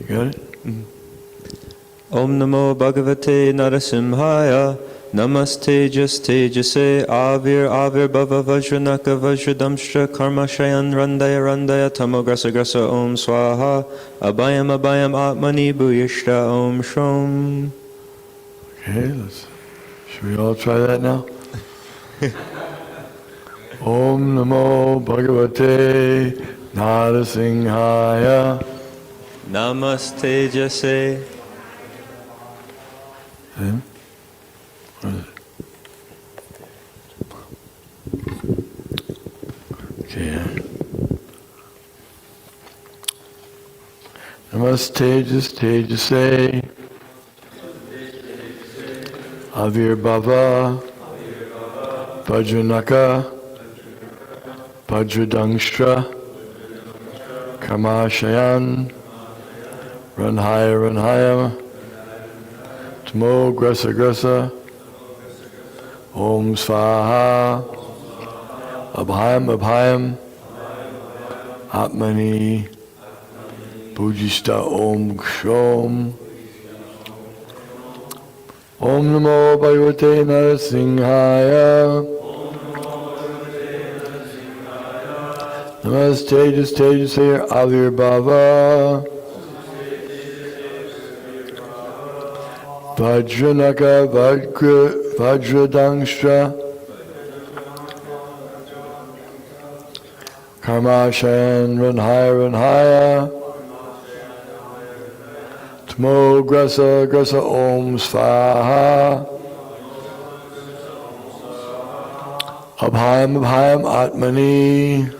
You got it? Om Namo Bhagavate Nrsimhaya. Namaste Jase Avir Bhava Vajranaka Vajradamshra Karmashayan Randaya Randaya Tamograsa Grasa Om Swaha Abhayam Atmani Bhuyishta Om Shom. Okay, should we all try that now? Om Namo Bhagavate Nrsimhaya. Namaste Jase. Then? What is it? Okay. Namaste Jase. Avir Bhava Vajranaka Vajradangstra Kamashayan Ranhaya Tmo Grasa Om Svaha Abhayam Atmani Bhujista Om Kshom. Om Namo Bhagavate Nrsimhaya. Namaste Jase Avir Bhava Vajranaka Vajradangstra Karmashayan Ranhaya Tmo Grasa Om Svaha Abhayam Atmani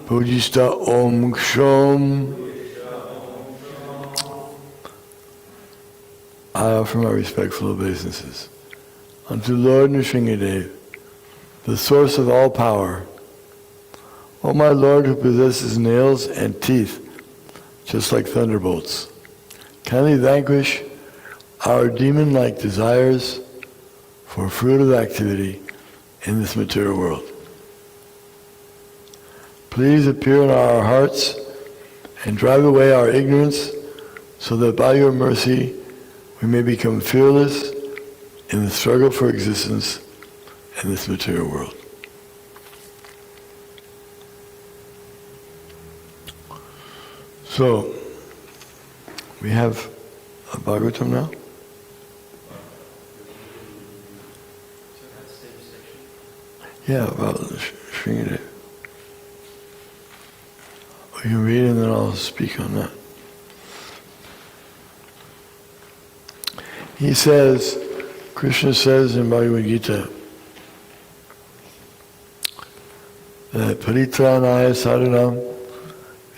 Bhujista Om Kshom. I offer my respectful obeisances unto Lord Nrsimha, the source of all power. O my Lord, who possesses nails and teeth, just like thunderbolts, kindly vanquish our demon-like desires for fruit of activity in this material world. Please appear in our hearts and drive away our ignorance, so that by your mercy we may become fearless in the struggle for existence in this material world. So, we have a Bhagavatam now? Yeah, about Sringadev. You can read and then I'll speak on that. He says, Krishna says in Bhagavad Gita, that paritranaya sadhanam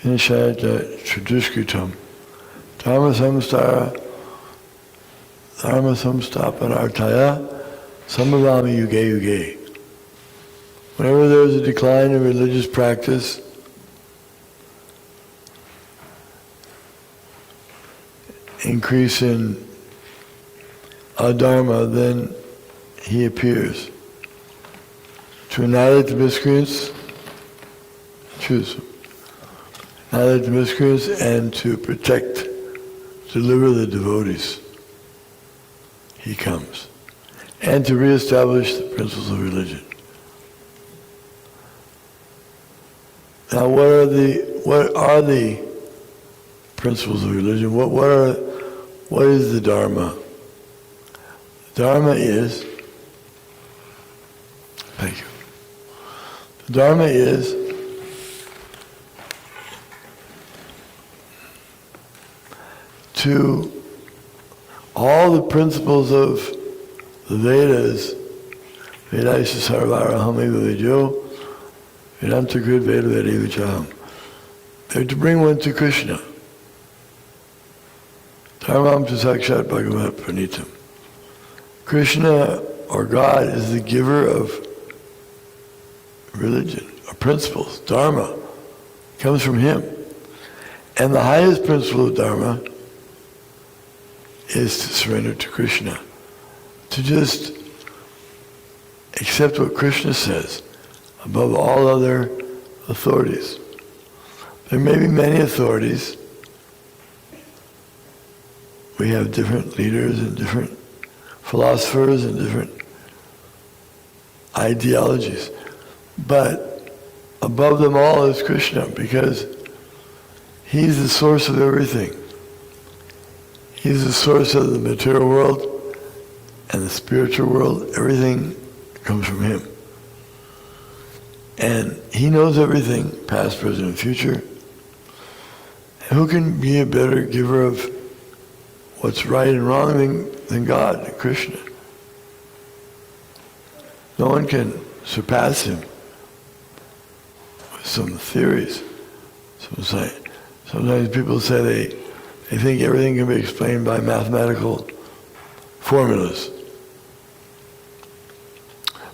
vinashaya tradushkritam dharma samstapanartaya samavami yuge. Whenever there is a decline in religious practice, increase in adharma, then he appears to annihilate the miscreants, annihilate the miscreants, and to protect, deliver the devotees. He comes, and to reestablish the principles of religion. Now, what are the principles of religion? What is the Dharma? Dharma is, thank you. The Dharma is to all the principles of the Vedas, Vedaisha Sarvaraham Eva Vedyo, Vedanta Krid Veda Veda Vichaham. They're to bring one to Krishna. Dharmam to Sakshat Bhagavat Pranitam. Krishna, or God, is the giver of religion, of principles. Dharma comes from Him. And the highest principle of Dharma is to surrender to Krishna. To just accept what Krishna says above all other authorities. There may be many authorities, we have different leaders and different philosophers and different ideologies. But above them all is Krishna, because he's the source of everything. He's the source of the material world and the spiritual world. Everything comes from him. And he knows everything, past, present, and future. And who can be a better giver of what's right and wrong than God, than Krishna? No one can surpass him with some theories. Sometimes people say they think everything can be explained by mathematical formulas.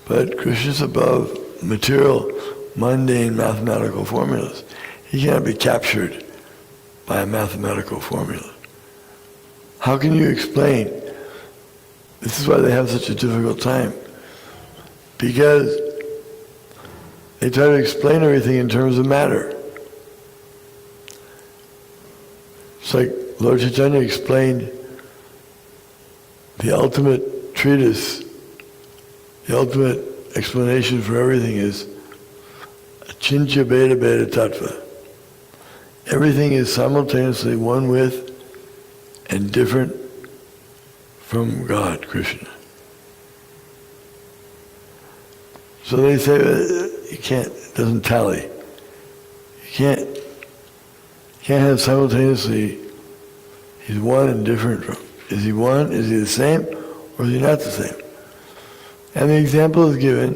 But Krishna's above material, mundane mathematical formulas. He cannot be captured by a mathematical formula. How can you explain? This is why they have such a difficult time. Because they try to explain everything in terms of matter. It's like Lord Chaitanya explained the ultimate treatise, the ultimate explanation for everything is Achintya Bheda Bheda Tattva. Everything is simultaneously one with and different from God, Krishna. So they say you can't, it doesn't tally. You can't have simultaneously, he's one and different from. Is he one? Is he the same? Or is he not the same? And the example is given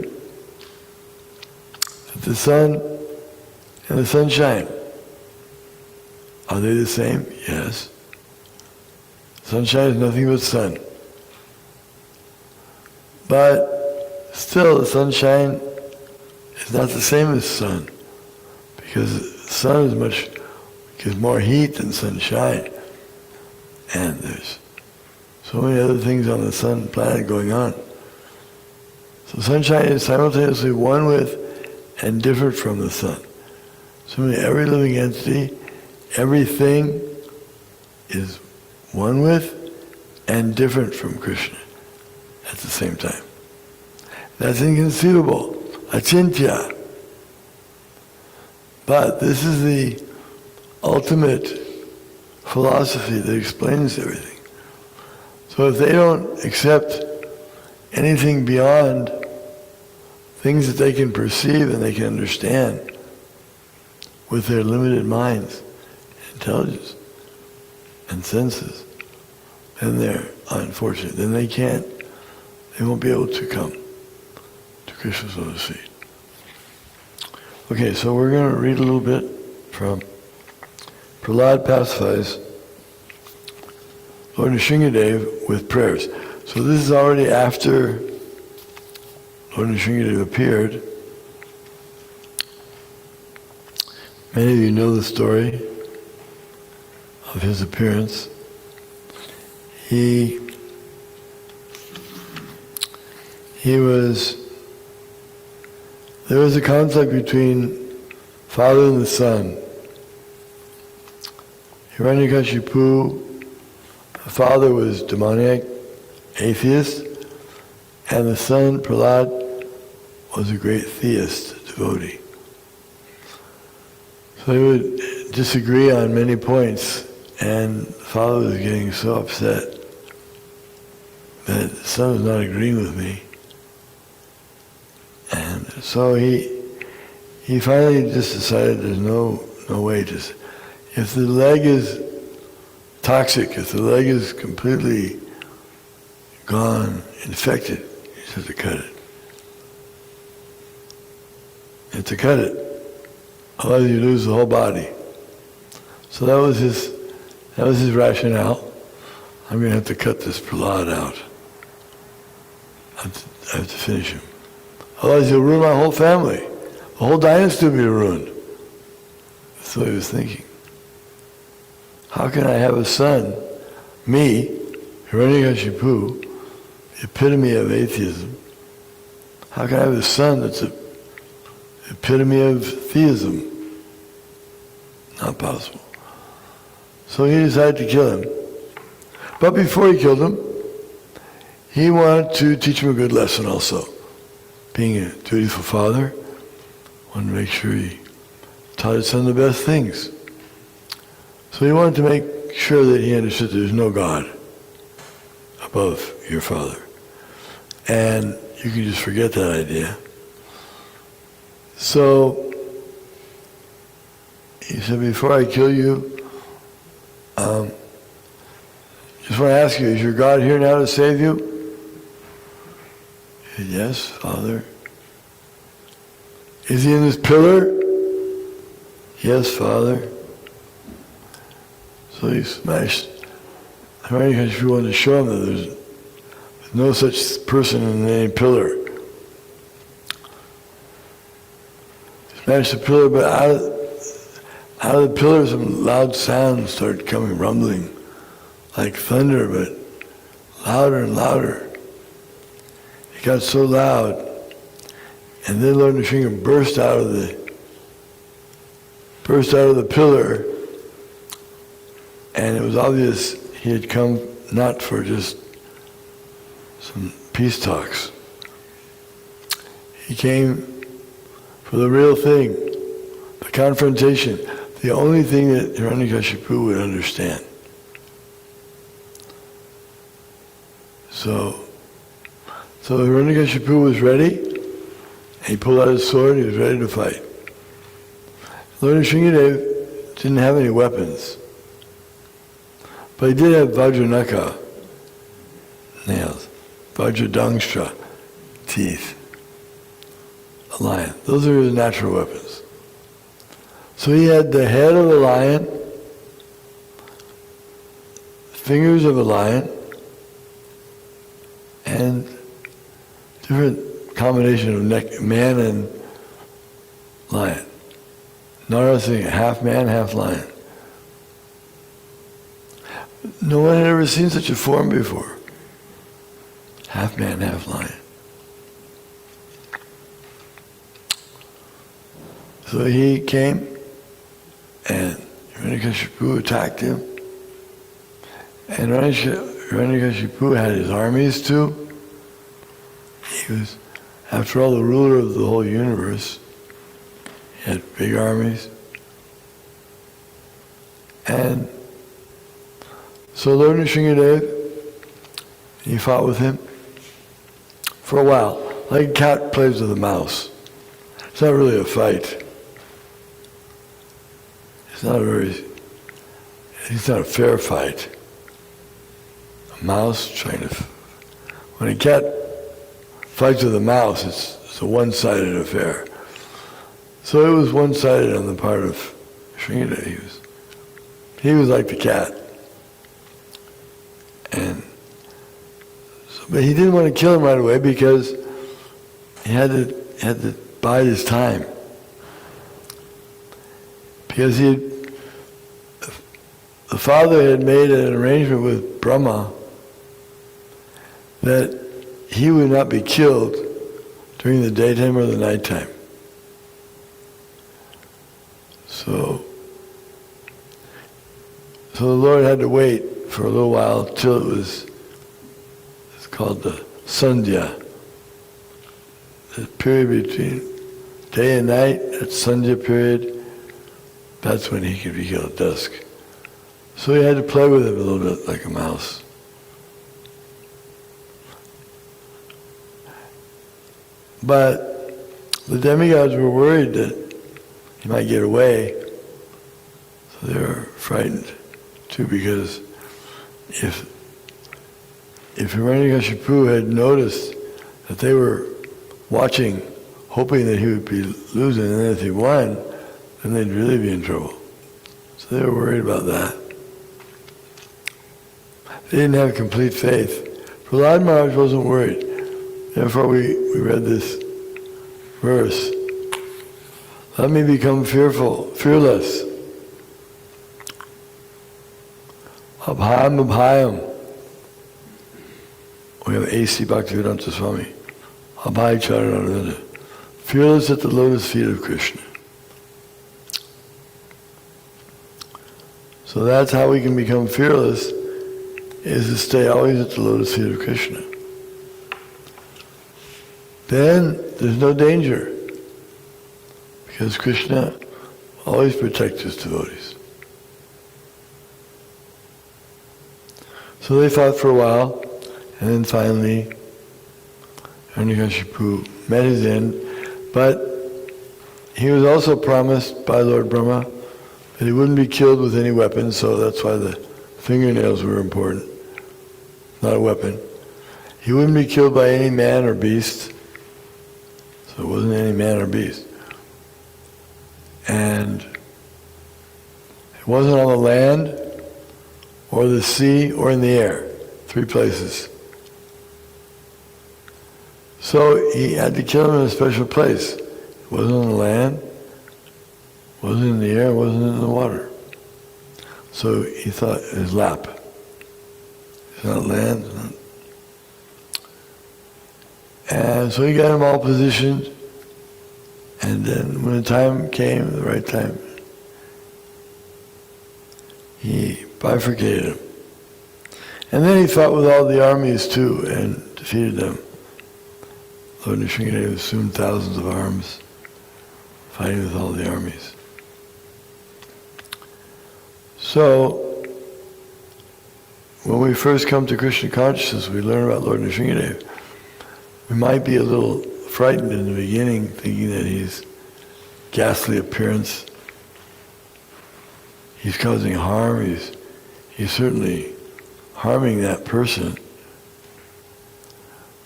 that the sun and the sunshine, are they the same? Yes. Sunshine is nothing but sun. But still, the sunshine is not the same as sun, because the sun gives more heat than sunshine. And there's so many other things on the sun planet going on. So sunshine is simultaneously one with and different from the sun. So every living entity, everything is one with and different from Krishna at the same time. That's inconceivable, achintya. But this is the ultimate philosophy that explains everything. So if they don't accept anything beyond things that they can perceive and they can understand with their limited minds, intelligence, and senses, then they're unfortunate. Then they won't be able to come to Krishna's lotus feet. Okay, so we're going to read a little bit from Prahlad pacifies Lord Nrsimhadev with prayers. So this is already after Lord Nrsimhadev appeared. Many of you know the story of his appearance. There was a conflict between father and the son. Hiranyakashipu, the father was demoniac, atheist, and the son, Prahlad, was a great theist, devotee. So they would disagree on many points, and the father was getting so upset that the son was not agreeing with me. And so he finally just decided there's no way. If the leg is toxic, if the leg is completely gone, infected, you just have to cut it. You have to cut it, otherwise you lose the whole body. So that was his rationale. I'm going to have to cut this Prahlad out. I have to finish him. Otherwise you'll ruin my whole family. The whole dynasty will be ruined. That's what he was thinking. How can I have a son, me, Hiranyakashipu, the epitome of atheism? How can I have a son that's the epitome of theism? Not possible. So he decided to kill him. But before he killed him, he wanted to teach him a good lesson also. Being a dutiful father, wanted to make sure he taught his son the best things. So he wanted to make sure that he understood there's no God above your father. And you can just forget that idea. So he said, before I kill you, just want to ask you, is your God here now to save you? He said, yes, Father. Is he in this pillar? Yes, Father. So he smashed. Hiranyakashipu wanted to show him that there's no such person in any pillar. He smashed the pillar, but out of the pillar some loud sounds started coming, rumbling, like thunder, but louder and louder. It got so loud, and then Lord Nrsimha burst out of the pillar, and it was obvious he had come not for just some peace talks. He came for the real thing, the confrontation, the only thing that Hiranyakashipu would understand. So Hiranyakashipu was ready, and he pulled out his sword, and he was ready to fight. Lord Nrsimha didn't have any weapons, but he did have Vajranaka nails, Vajradangstra teeth, a lion. Those are his natural weapons. So he had the head of a lion, fingers of a lion, and different combination of man and lion. Nrsimha, half man, half lion. No one had ever seen such a form before. Half man, half lion. So he came, and Hiranyakashipu attacked him. And Hiranyakashipu had his armies too. He was, after all, the ruler of the whole universe. He had big armies. And so Lord Nrsimha, he fought with him for a while, like a cat plays with a mouse. It's not really a fight. It's not a fair fight. A mouse trying to, when a cat fights with a mouse, it's a one-sided affair. So it was one-sided on the part of Nrsimha. He was like the cat. And so, but he didn't want to kill him right away because he had to bide his time. Because the father had made an arrangement with Brahma that he would not be killed during the daytime or the nighttime. So the Lord had to wait for a little while till it's called the Sandhya. The period between day and night, that Sandhya period, that's when he could be killed at dusk. So he had to play with him a little bit like a mouse. But the demigods were worried that he might get away, so they were frightened too, because if Hiranyakashipu had noticed that they were watching, hoping that he would be losing, and then if he won, then they'd really be in trouble. So they were worried about that. They didn't have complete faith. Prad Maharaja wasn't worried. Therefore we read this verse. Let me become fearless. Abhayam. We have A.C. Bhaktivedanta Swami. Abhay Charanaravinda. Fearless at the lotus feet of Krishna. So that's how we can become fearless, is to stay always at the lotus feet of Krishna. Then there's no danger, because Krishna always protects his devotees. So they fought for a while, and then finally Hiranyakashipu met his end, but he was also promised by Lord Brahma that he wouldn't be killed with any weapons, so that's why the fingernails were important, not a weapon. He wouldn't be killed by any man or beast, so it wasn't any man or beast. And it wasn't on the land, or the sea, or in the air. 3 places. So he had to kill him in a special place. It wasn't on the land, wasn't in the air, wasn't in the water. So he thought his lap. It's not land. It's not. And so he got them all positioned, and then when the time came, the right time, he bifurcated them. And then he fought with all the armies too, and defeated them. Lord Nrsimha assumed thousands of arms, fighting with all the armies. So, when we first come to Krishna consciousness, we learn about Lord Nrsimha. We might be a little frightened in the beginning, thinking that he's ghastly appearance. He's causing harm. He's certainly harming that person.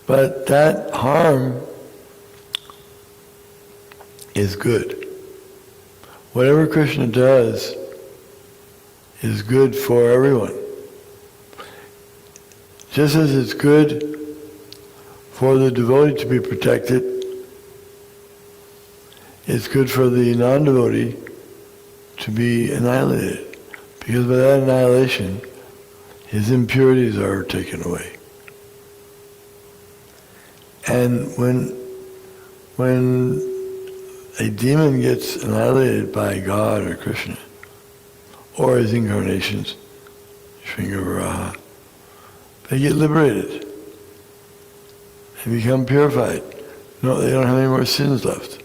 But that harm is good. Whatever Krishna does is good for everyone. Just as it's good for the devotee to be protected, it's good for the non-devotee to be annihilated. Because by that annihilation, his impurities are taken away. And when a demon gets annihilated by God or Krishna, or his incarnations, Shringavaraha, they get liberated. They become purified. No, they don't have any more sins left.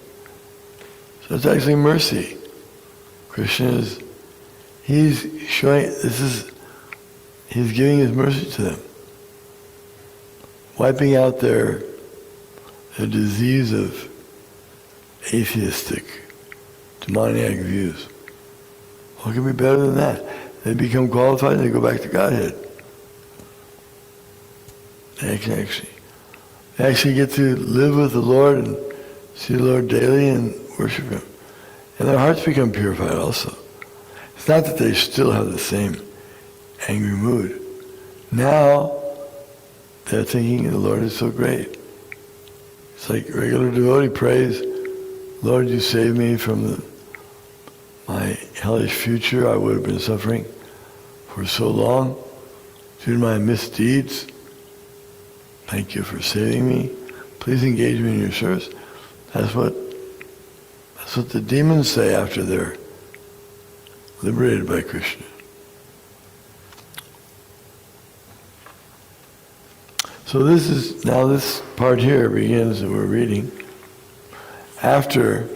So it's actually mercy. Krishna he's giving his mercy to them, wiping out their disease of atheistic, demoniac views. What can be better than that? They become qualified and they go back to Godhead. They actually get to live with the Lord and see the Lord daily and worship Him. And their hearts become purified also. It's not that they still have the same angry mood. Now, they're thinking the Lord is so great. It's like regular devotee prays, Lord, you saved me from my hellish future. I would have been suffering for so long due to my misdeeds. Thank you for saving me. Please engage me in your service. That's what the demons say after they're liberated by Krishna. So this part here begins that we're reading after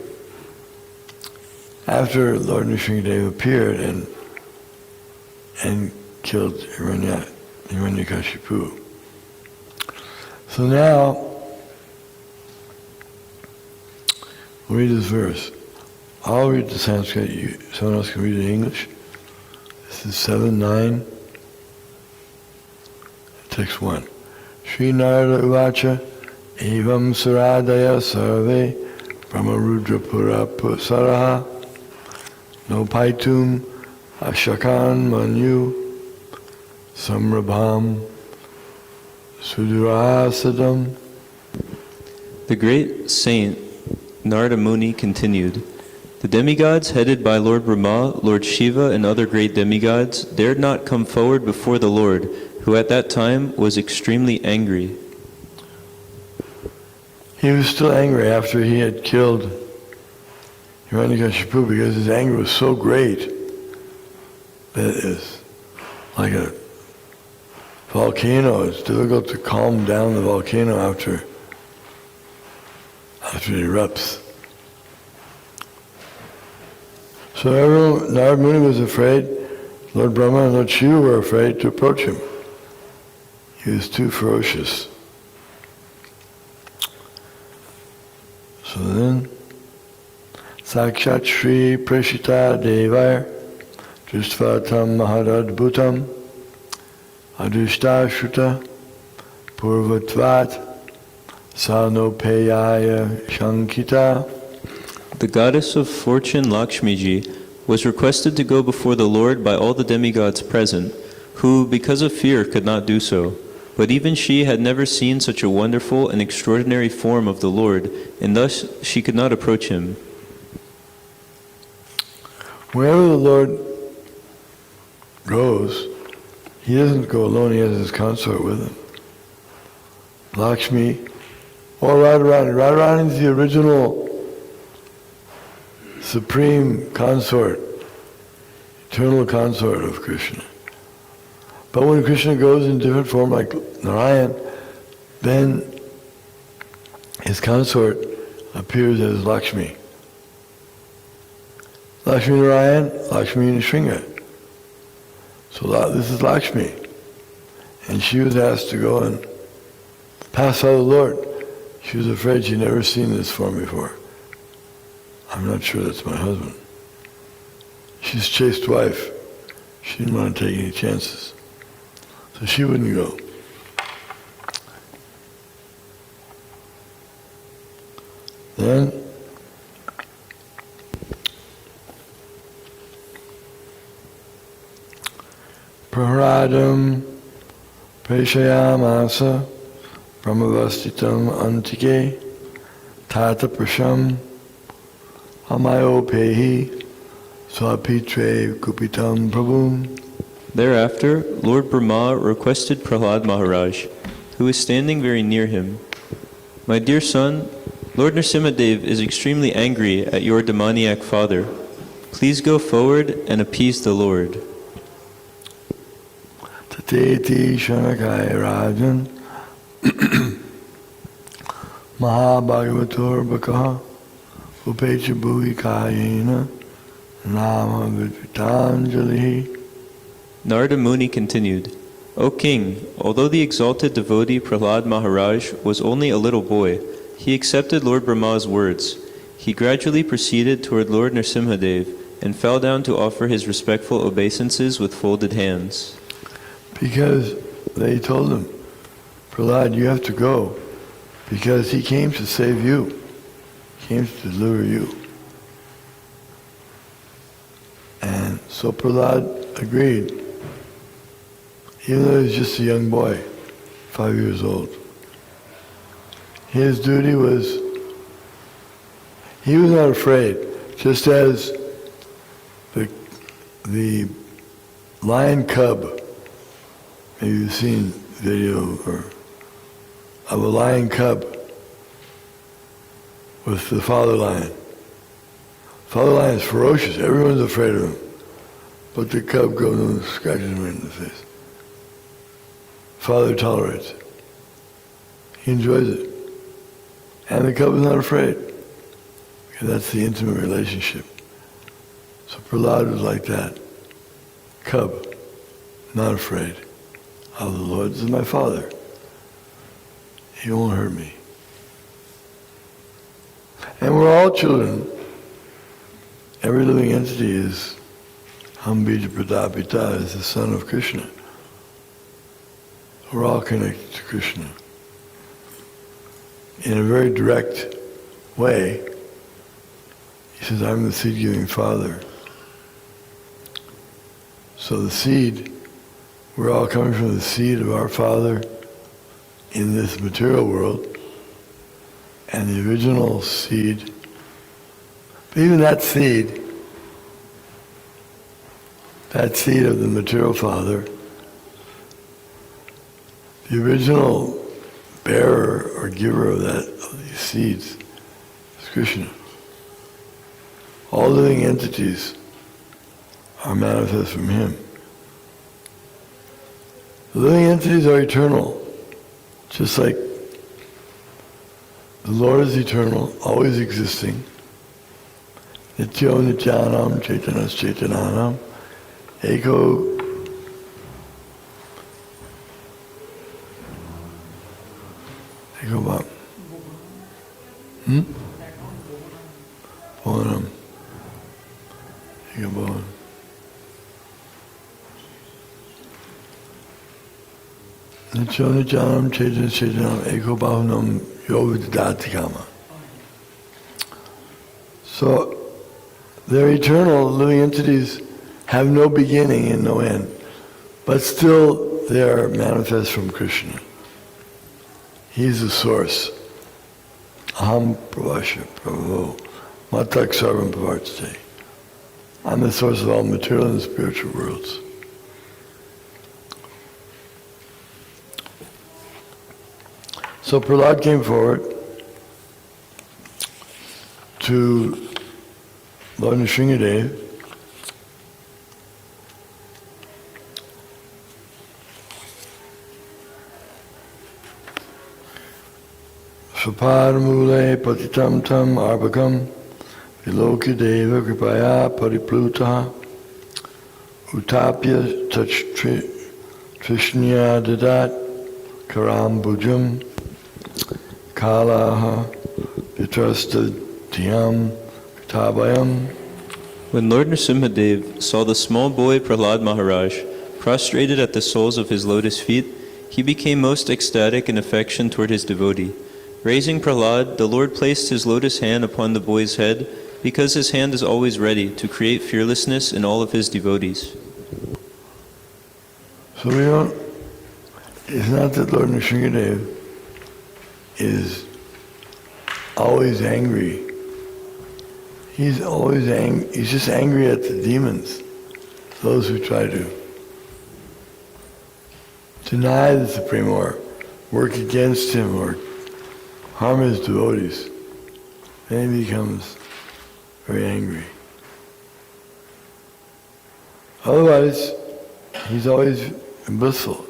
Lord Nrsimha appeared and killed Hiranyakashipu. So now, we'll read this verse. I'll read the Sanskrit, someone else can read it in English. This is 7-9, text 1. Shri Narada Uvacha Evam Saradaya Sarve Brahmarudra Pura Saraha No Paitum Ashakan Manu Samrabham Sudurasadam. The great saint Narada Muni continued, the demigods headed by Lord Brahma, Lord Shiva, and other great demigods dared not come forward before the Lord, who at that time was extremely angry. He was still angry after he had killed Hiranyakashipu because his anger was so great that it was like a volcano. It's difficult to calm down the volcano after it erupts. So everyone, Narada Muni was afraid. Lord Brahma and Lord Shiva were afraid to approach him. He was too ferocious. So then, Sakshat Shri Prashita Devair Dristvatam Maharadbhutam Adrishta Shuta Purvatvat Sanopeyaya Shankita. The goddess of fortune Lakshmiji was requested to go before the Lord by all the demigods present, who, because of fear, could not do so. But even she had never seen such a wonderful and extraordinary form of the Lord, and thus she could not approach him. Wherever the Lord goes, he doesn't go alone, he has his consort with him. Lakshmi, or Radharani. Radharani is the original supreme consort, eternal consort of Krishna. But when Krishna goes in different form, like Narayan, then his consort appears as Lakshmi. Lakshmi Narayan, Lakshmi Nrsimha. So this is Lakshmi. And she was asked to go and pass by the Lord. She was afraid she'd never seen this form before. I'm not sure that's my husband. She's a chaste wife. She didn't want to take any chances. So she wouldn't go. Then, Prahlad Preshayamasa Brahmavastitam Antike Tata Prasham Amayopehi Swapitre Kupitam Prabhum. Thereafter, Lord Brahma requested Prad Maharaja, who was standing very near him, "My dear son, Lord Nrsimha Dev is extremely angry at your demoniac father. Please go forward and appease the Lord." Tateti Shanakai Rajan Mahabhagavator Bakaha Upecha Bhuvikayena Nama Vitanjali. Narada Muni continued, "O king, although the exalted devotee Prahlad Maharaj was only a little boy, he accepted Lord Brahma's words. He gradually proceeded toward Lord Nrsimha Dev and fell down to offer his respectful obeisances with folded hands. Because they told him, Prahlad, you have to go, because he came to save you. He came to deliver you. And so Prahlad agreed, even though he was just a young boy, 5 years old. His duty was, he was not afraid, just as the lion cub, maybe you've seen video of a lion cub with the father lion. Father lion is ferocious, everyone's afraid of him. But the cub goes and scratches him right in the face. Father tolerates it. He enjoys it. And the cub is not afraid. Because that's the intimate relationship. So Prahlad was like that. Cub, not afraid of the Lord. This is my father. He won't hurt me. And we're all children. Every living entity is Hambija Pradapita, is the son of Krishna. We're all connected to Krishna. In a very direct way, he says, I'm the seed-giving father. So the seed, we're all coming from the seed of our father in this material world, and the original seed, but even that seed of the material father, the original bearer or giver of these seeds is Krishna. All living entities are manifest from him. The living entities are eternal, just like the Lord is eternal, always existing. Nityo nityanam chaitanas chaitananam eko bham. Bhavanam. Eko bhavan. Nityo nityanam chaitanas chaitanam eko bhavanam yovidadati kama. So, they're eternal, living entities have no beginning and no end, but still they are manifest from Krishna. He's the source. Aham pravasya prabhu matak sarvam pravartate. I'm the source of all material and spiritual worlds. So Prahlad came forward to Lord Nrsimha, Swapadamule patitam tam arbakam vilokideva kripaya pariplutaha utapya trishnya dadat karam bhujam kalaha vitrastadhyam tabayam. When Lord Nrsimha saw the small boy Prad Maharaja prostrated at the soles of his lotus feet, he became most ecstatic in affection toward his devotee. Raising Prahlad, the Lord placed his lotus hand upon the boy's head, because his hand is always ready to create fearlessness in all of his devotees. So it's not that Lord Nrsimha is always angry. He's always angry. He's just angry at the demons, those who try to deny the Supreme or work against him or harm his devotees. Then he becomes very angry. Otherwise, he's always blissful.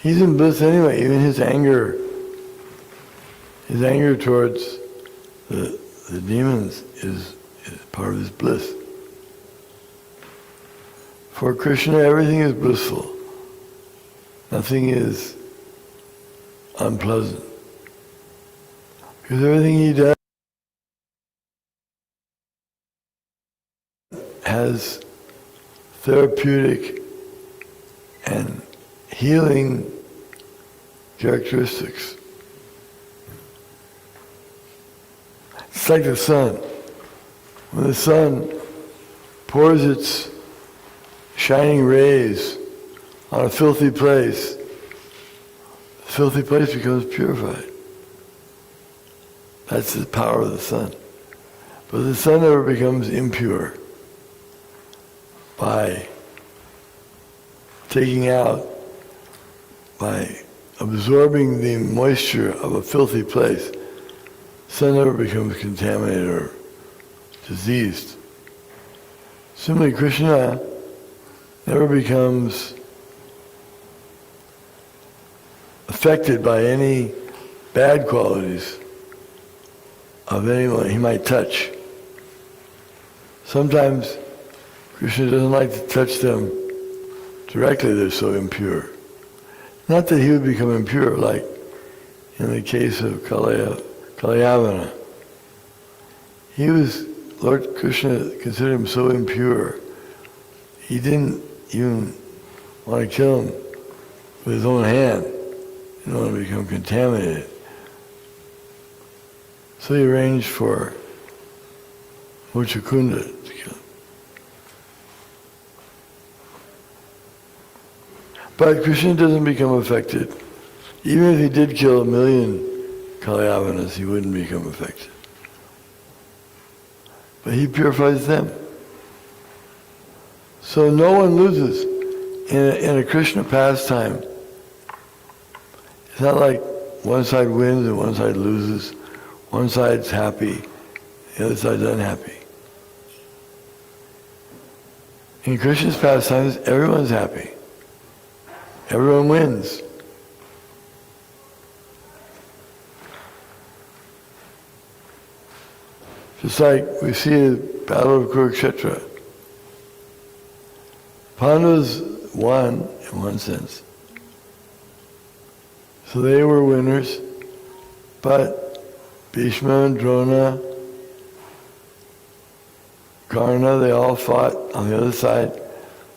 He's in bliss anyway. Even his anger towards the demons is part of his bliss. For Krishna, everything is blissful. Nothing is unpleasant. Because everything he does has therapeutic and healing characteristics. It's like the sun. When the sun pours its shining rays on a filthy place, the filthy place becomes purified. That's the power of the sun. But the sun never becomes impure by absorbing the moisture of a filthy place. The sun never becomes contaminated or diseased. Similarly, Krishna never becomes affected by any bad qualities of anyone he might touch. Sometimes Krishna doesn't like to touch them directly, they're so impure. Not that he would become impure, like in the case of Kalyavana. Lord Krishna considered him so impure, he didn't even want to kill him with his own hand. He didn't want to become contaminated. So he arranged for Muchakunda to kill him. But Krishna doesn't become affected. Even if he did kill 1 million Kalyavanas, he wouldn't become affected. But he purifies them. So no one loses. In a Krishna pastime, it's not like one side wins and one side loses. One side's happy, the other side's unhappy. In Krishna's pastimes, everyone's happy. Everyone wins. Just like we see the Battle of Kurukshetra. Pandavas won, in one sense. So they were winners, but Bhishma and Drona, Karna, they all fought on the other side.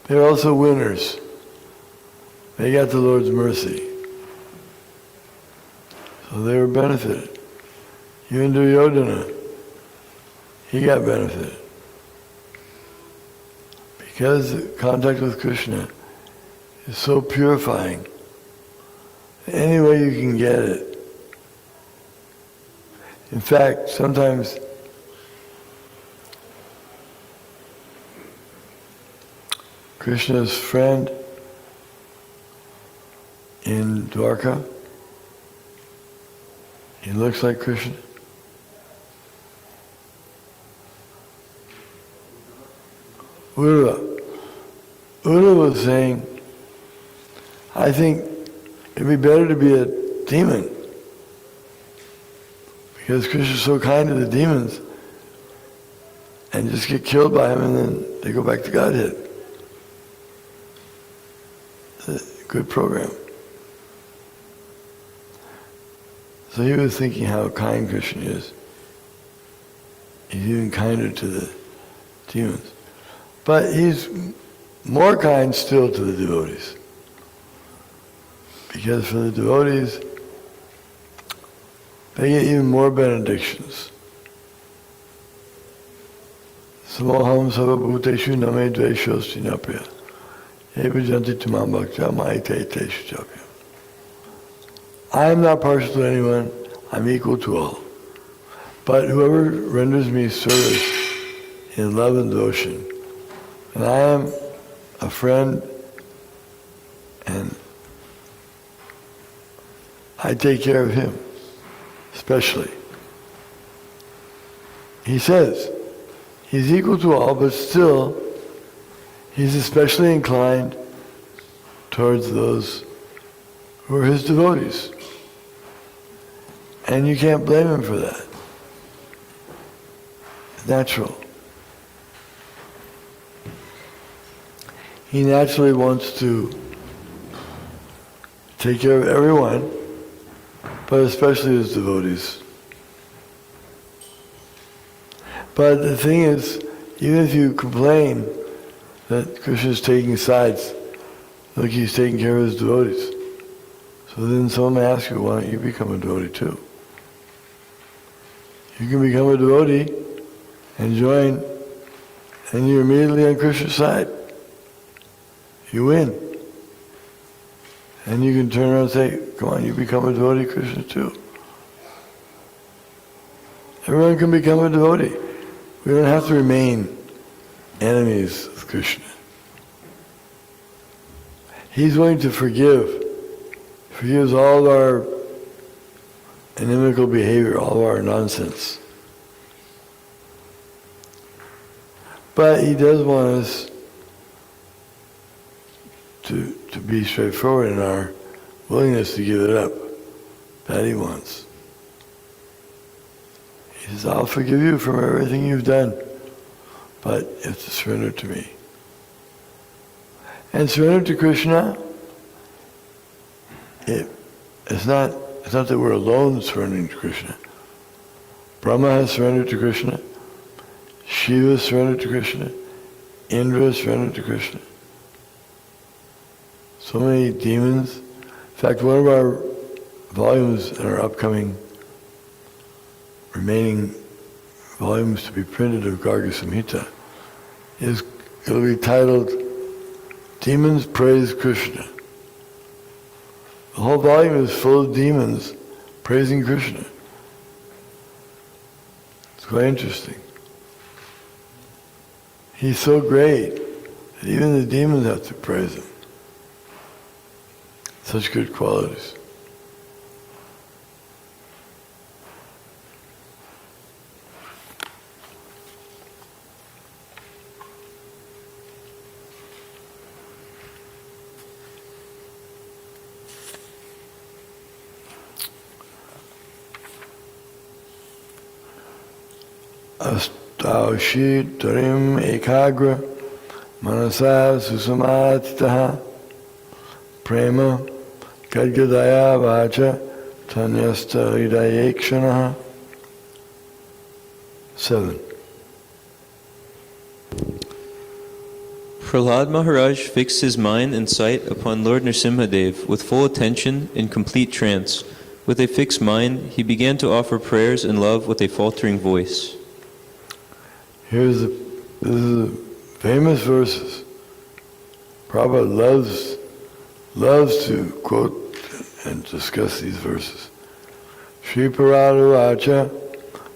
They were also winners. They got the Lord's mercy. So they were benefited. Even Duryodhana, he got benefited. Because contact with Krishna is so purifying. Any way you can get it. In fact, sometimes Krishna's friend in Dwarka, he looks like Krishna. Uddhava was saying, I think it'd be better to be a demon because Krishna's so kind to the demons and just get killed by him and then they go back to Godhead. It's a good program. So he was thinking how kind Krishna is. He's even kinder to the demons. But he's more kind still to the devotees. Because for the devotees, they get even more benedictions. Samoham savabhuteshu name dveshosti napriya. Evajanti tumam bhaktya maite teshu chapya. I am not partial to anyone, I'm equal to all. But whoever renders me service in love and devotion, and I am a friend, and I take care of him, especially. He says, he's equal to all, but still, he's especially inclined towards those who are his devotees. And you can't blame him for that. It's natural. He naturally wants to take care of everyone, but especially his devotees. But the thing is, even if you complain that Krishna is taking sides, look, he's taking care of his devotees. So then someone asks you, why don't you become a devotee too? You can become a devotee and join, and you're immediately on Krishna's side. You win. And you can turn around and say, come on, you become a devotee of Krishna too. Everyone can become a devotee. We don't have to remain enemies of Krishna. He's willing to forgive. Forgives all of our inimical behavior, all of our nonsense. But he does want us to be straightforward in our willingness to give it up. That he wants. He says, I'll forgive you from everything you've done, but you have to surrender to me. And surrender to Krishna, it's not that we're alone surrendering to Krishna. Brahma has surrendered to Krishna. Shiva surrendered to Krishna. Indra surrendered to Krishna. So many demons. In fact, one of our volumes in our upcoming remaining volumes to be printed of Garga Samhita it'll be titled Demons Praise Krishna. The whole volume is full of demons praising Krishna. It's quite interesting. He's so great that even the demons have to praise him. Such good qualities. Taushi Tarim Ekagra Manasa Susamatitaha Prema Kadgadaya Vacha Tanyasta Hridayekshanaha. 7. Prahlad Maharaj fixed his mind and sight upon Lord Nrsimha Dev with full attention in complete trance. With a fixed mind, he began to offer prayers and love with a faltering voice. This is famous verses. Prabhupada loves to quote and discuss these verses. Shri Paradu Acha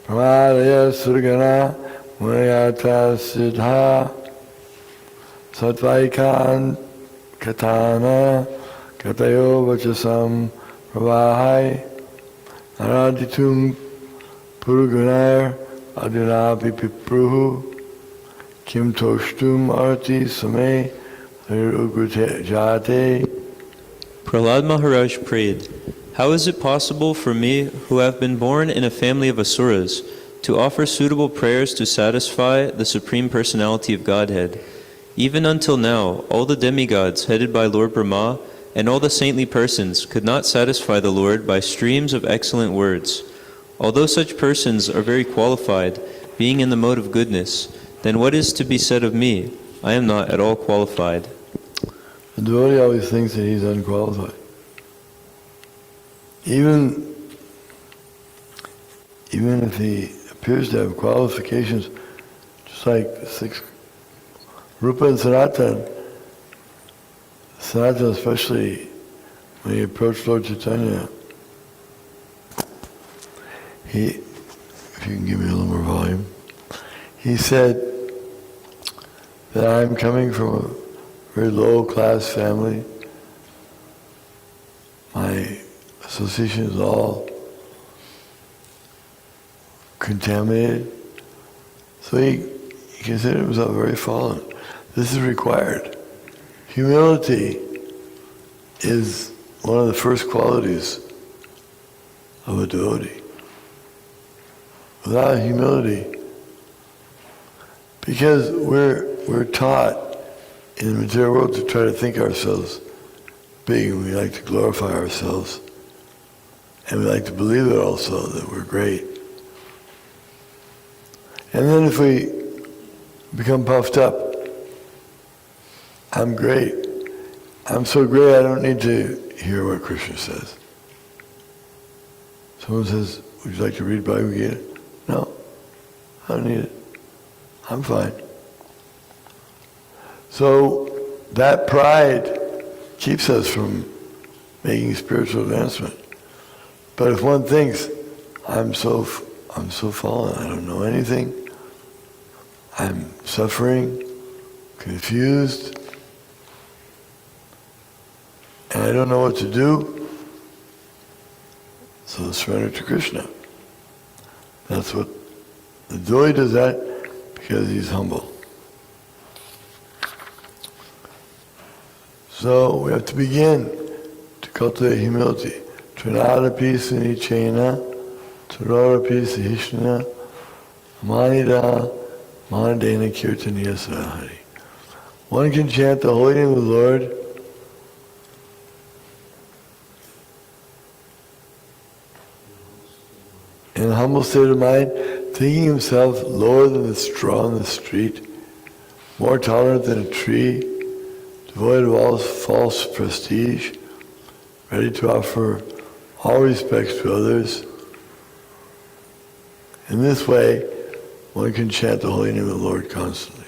Pramadaya Surgana Munayata Siddha Satvaikan Katana Katayo Vachasam Pravahai Naraditum Purugunar Adinapi Pipruhu Kim Toshtum Arti Same Jate. Prahlad Maharaj prayed, "How is it possible for me, who have been born in a family of asuras, to offer suitable prayers to satisfy the Supreme Personality of Godhead? Even until now, all the demigods headed by Lord Brahma and all the saintly persons could not satisfy the Lord by streams of excellent words. Although such persons are very qualified, being in the mode of goodness, then what is to be said of me? I am not at all qualified." The devotee always thinks that he's unqualified. Even if he appears to have qualifications, just like the 6 Rupa and Sanatana especially when he approached Lord Chaitanya, if you can give me a little more volume, he said that I'm coming from a very low-class family. My association is all contaminated. So he considered himself very fallen. This is required. Humility is one of the first qualities of a devotee. Without humility, because we're taught in the material world to try to think ourselves big, and we like to glorify ourselves, and we like to believe it also that we're great. And then if we become puffed up, I'm great. I'm so great I don't need to hear what Krishna says. Someone says, "Would you like to read Bhagavad Gita?" No, I don't need it. I'm fine. So that pride keeps us from making spiritual advancement. But if one thinks, I'm so fallen, I don't know anything, I'm suffering, confused, and I don't know what to do, so surrender to Krishna. That's what the devotee does, that because he's humble. So we have to begin to cultivate humility. Trinadapi sunichena, Tarorapi sahishna, Manida, Manadena kirtaniya sarahari. One can chant the holy name of the Lord in a humble state of mind, thinking himself lower than the straw on the street, more tolerant than a tree, devoid of all false prestige, ready to offer all respects to others. In this way, one can chant the holy name of the Lord constantly.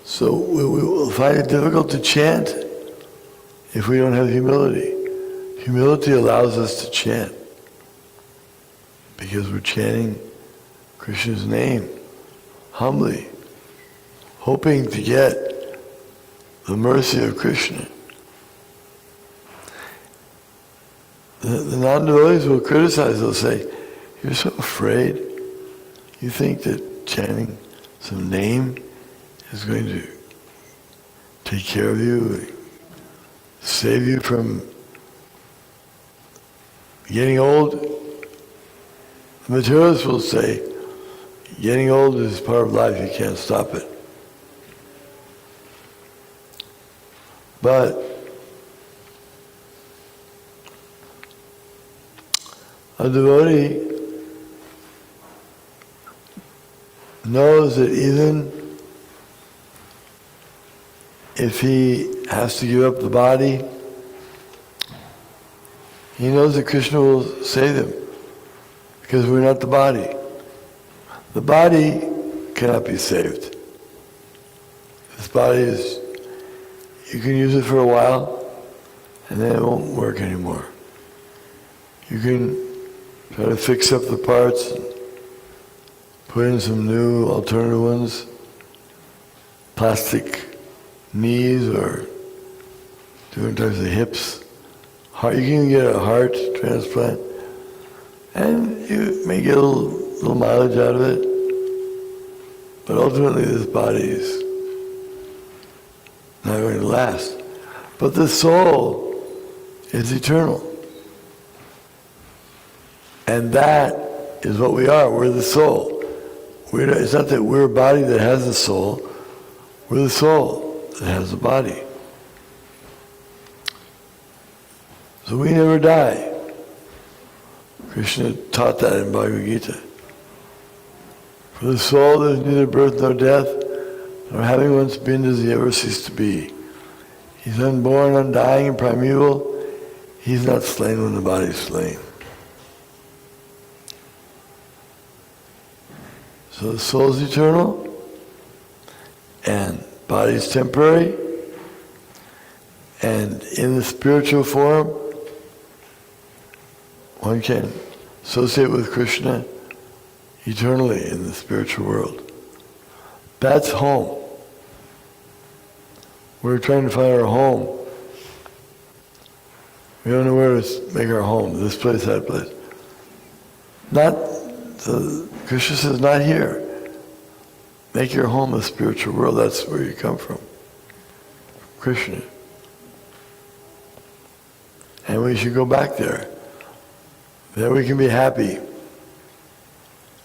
So we will find it difficult to chant if we don't have humility. Humility allows us to chant because we're chanting Krishna's name humbly, hoping to get the mercy of Krishna. The non-devotees will criticize, they'll say, "You're so afraid. You think that chanting some name is going to take care of you, save you from getting old?" The materialists will say, Getting old is part of life. You can't stop it. But a devotee knows that even if he has to give up the body, he knows that Krishna will save him, because we're not the body. The body cannot be saved. This body is, you can use it for a while, and then it won't work anymore. You can try to fix up the parts, put in some new alternative ones, plastic knees or different types of hips. You can even get a heart transplant, and you may get a little mileage out of it, but ultimately this body is not going to last. But the soul is eternal. And that is what we are. We're the soul. It's not that we're a body that has a soul. We're the soul that has a body. So we never die. Krishna taught that in Bhagavad Gita. For the soul there is neither birth nor death, nor having once been does he ever cease to be. He's unborn, undying, and primeval. He's not slain when the body is slain. So the soul is eternal, and body is temporary, and in the spiritual form, one can associate with Krishna eternally in the spiritual world. That's home. We're trying to find our home. We don't know where to make our home, this place, that place. Krishna says, not here. Make your home a spiritual world. That's where you come from. Krishna. And we should go back there. There we can be happy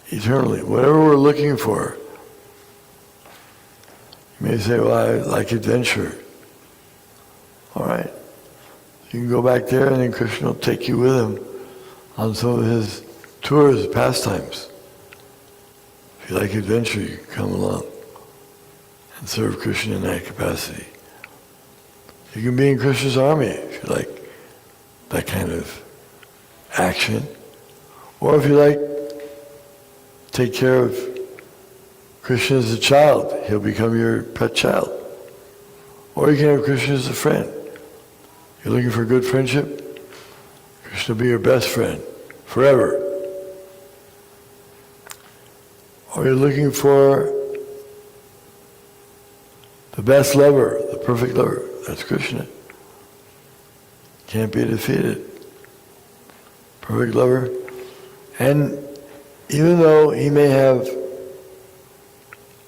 eternally. Whatever we're looking for. You may say, well, I like adventure. All right. You can go back there, and then Krishna will take you with him on some of his tours, pastimes. If you like adventure, you can come along and serve Krishna in that capacity. You can be in Krishna's army if you like that kind of action. Or if you like, take care of Krishna as a child. He'll become your pet child. Or you can have Krishna as a friend. You're looking for good friendship? Krishna will be your best friend forever. Or you're looking for the best lover, the perfect lover. That's Krishna. Can't be defeated. Perfect lover. And even though he may have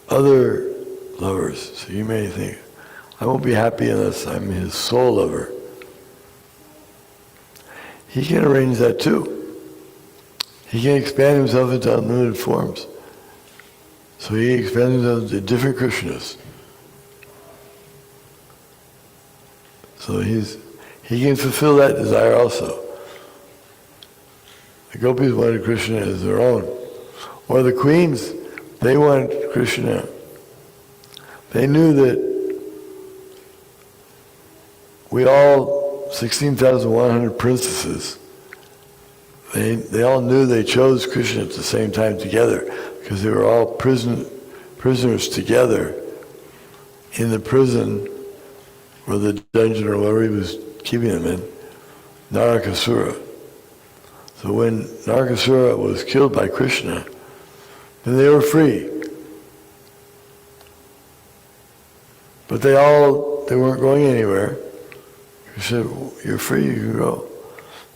other lovers, so you may think, I won't be happy unless I'm his soul lover. He can arrange that too. He can expand himself into unlimited forms. So he expands himself into different Krishnas. So he can fulfill that desire also. The gopis wanted Krishna as their own. Or the queens, they wanted Krishna. They knew that we all, 16,100 princesses, they all knew they chose Krishna at the same time together, because they were all prisoners together in the prison, or the dungeon, or whatever he was keeping them in, Narakasura. So when Narakasura was killed by Krishna, then they were free. But they weren't going anywhere. Krishna said, you're free, you can go.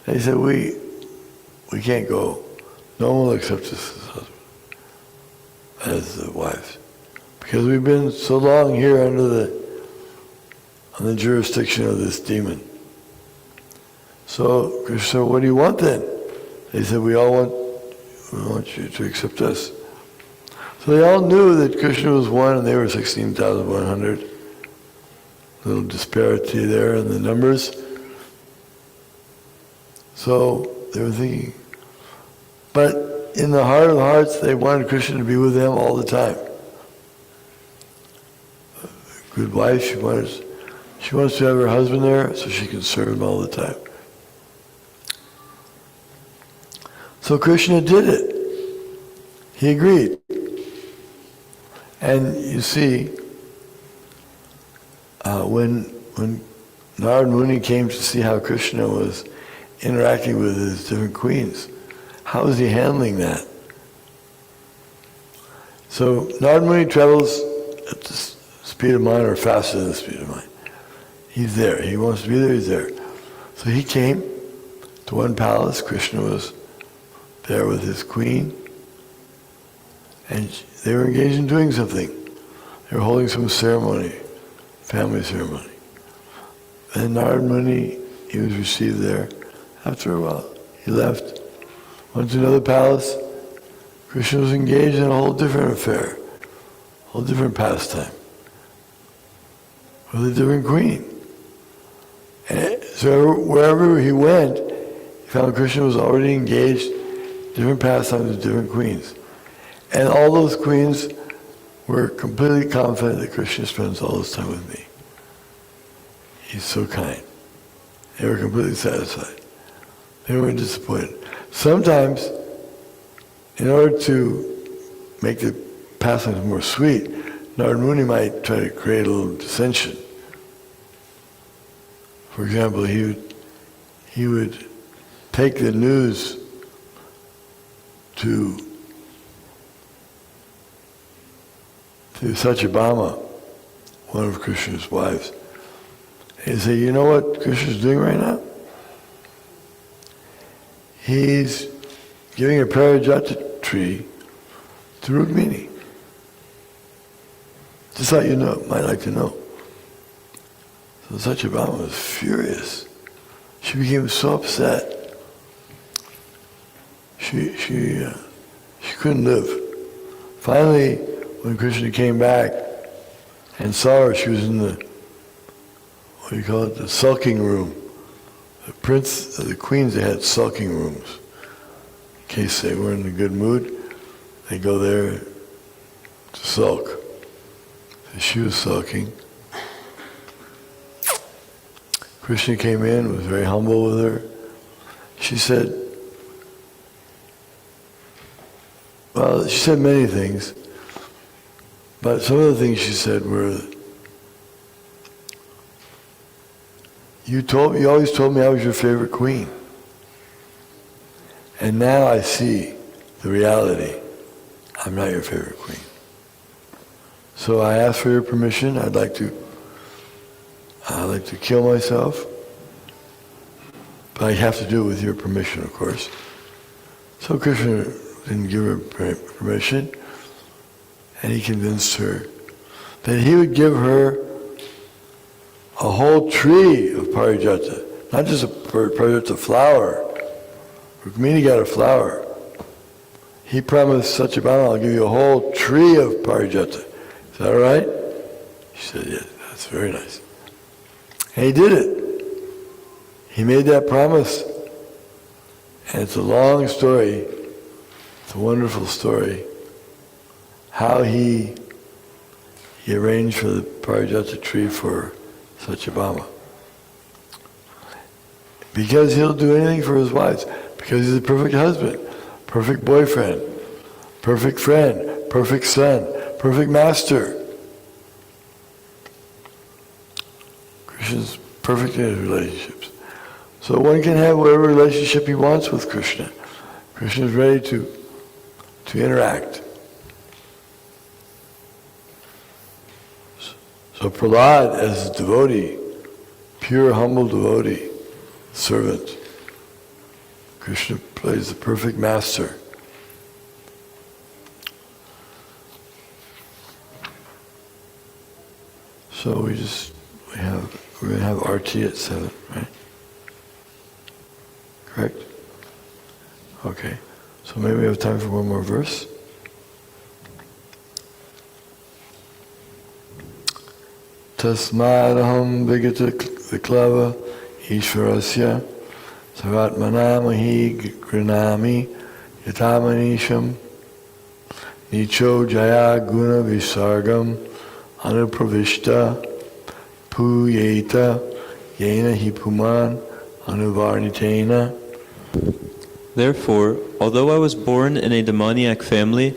They said, we can't go. No one will accept us as husband, as the wives. Because we've been so long here under the jurisdiction of this demon. So Krishna said, what do you want then? They said, we want you to accept us. So they all knew that Krishna was one and they were 16,100. A little disparity there in the numbers. So they were thinking, but in the heart of hearts, they wanted Krishna to be with them all the time. A good wife, she wants to have her husband there so she can serve him all the time. So Krishna did it. He agreed. And you see, when Narad Muni came to see how Krishna was interacting with his different queens, how was he handling that? So Narad Muni travels at the speed of mind or faster than the speed of mind. He's there. He wants to be there, he's there. So he came to one palace. Krishna was there with his queen. And they were engaged in doing something. They were holding some ceremony, family ceremony. And Narad Muni, he was received there. After a while, he left, went to another palace. Krishna was engaged in a whole different affair, a whole different pastime, with a different queen. And so wherever he went, he found Krishna was already engaged in different pastimes with different queens. And all those queens were completely confident that Krishna spends all his time with me. He's so kind. They were completely satisfied. They weren't disappointed. Sometimes, in order to make the pastimes more sweet, Narad Muni might try to create a little dissension. For example, he would take the news to Satyabhama, one of Krishna's wives. He'd say, you know what Krishna's doing right now? He's giving a Parijata tree to Rukmini. Just thought you might like to know. So Satyabhama was furious. She became so upset. She couldn't live. Finally, when Krishna came back and saw her, she was in the, the sulking room. The queens, they had sulking rooms. In case they were in a good mood, they go there to sulk. So she was sulking. Krishna came in, was very humble with her. She said many things, but some of the things she said were, you always told me I was your favorite queen. And now I see the reality. I'm not your favorite queen. So I ask for your permission. I'd like to kill myself. But I have to do it with your permission, of course. So Krishna didn't give her permission. And he convinced her that he would give her a whole tree of Parijata, not just a Parijata flower. Rukmini got a flower. He promised Satyabhama, I'll give you a whole tree of Parijata. Is that all right? She said, yes, that's very nice. And he did it. He made that promise. And it's a long story. It's a wonderful story. How he arranged for the Parijata tree for Satyabhama. Because he'll do anything for his wives. Because he's a perfect husband, perfect boyfriend, perfect friend, perfect son, perfect master. Krishna's perfect in his relationships. So one can have whatever relationship he wants with Krishna. Krishna is ready to interact. So Prahlad, as a devotee, pure, humble devotee, servant, Krishna plays the perfect master. So we're going to have RT at 7, right? Correct? Okay. So maybe we have time for one more verse. Tasmadaham Vigata Viklava Ishvarasya Saratmanamahi Granami Yatamanisham Nicho Jaya Guna Visargam Anupravishta Puyeta Yena Hipuman Anuvarnitena. Therefore, although I was born in a demoniac family,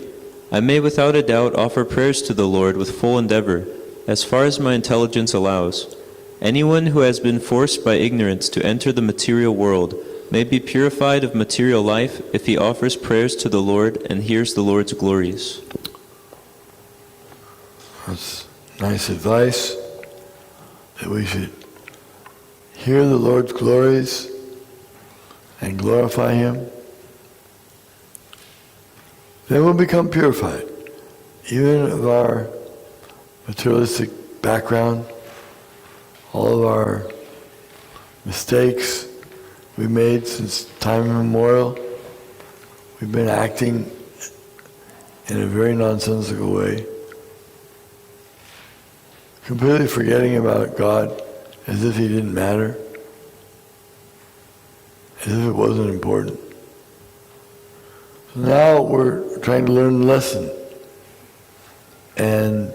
I may without a doubt offer prayers to the Lord with full endeavor, as far as my intelligence allows. Anyone who has been forced by ignorance to enter the material world may be purified of material life if he offers prayers to the Lord and hears the Lord's glories. That's nice advice, that we should hear the Lord's glories and glorify Him. Then we'll become purified, even of our materialistic background, all of our mistakes we made since time immemorial. We've been acting in a very nonsensical way, completely forgetting about God as if He didn't matter, as if it wasn't important. So now we're trying to learn the lesson. And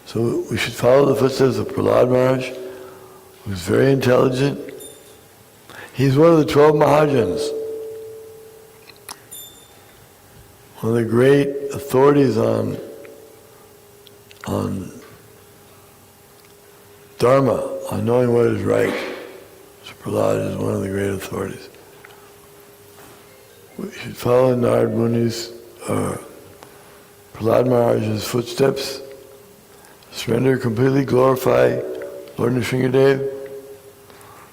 so we should follow the footsteps of Prad Maharaja, who's very intelligent. He's one of the 12 Mahajans, one of the great authorities on Dharma, on knowing what is right. So Prahlad is one of the great authorities. We should follow Narad Muni's, Prad Maharaja's footsteps, surrender, completely glorify Lord Nrsimhadev.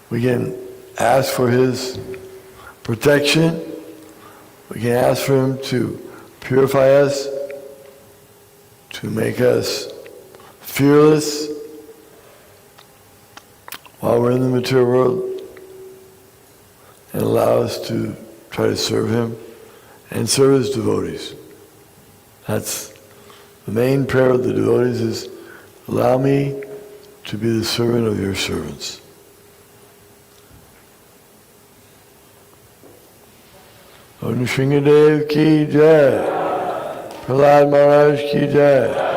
We can ask for his protection. We can ask for him to purify us, to make us fearless while we're in the material world, and allow us to try to serve him and serve his devotees. That's the main prayer of the devotees, is allow me to be the servant of your servants. Lord Nrsimhadev ki jai, Prahlad Maharaj ki jai.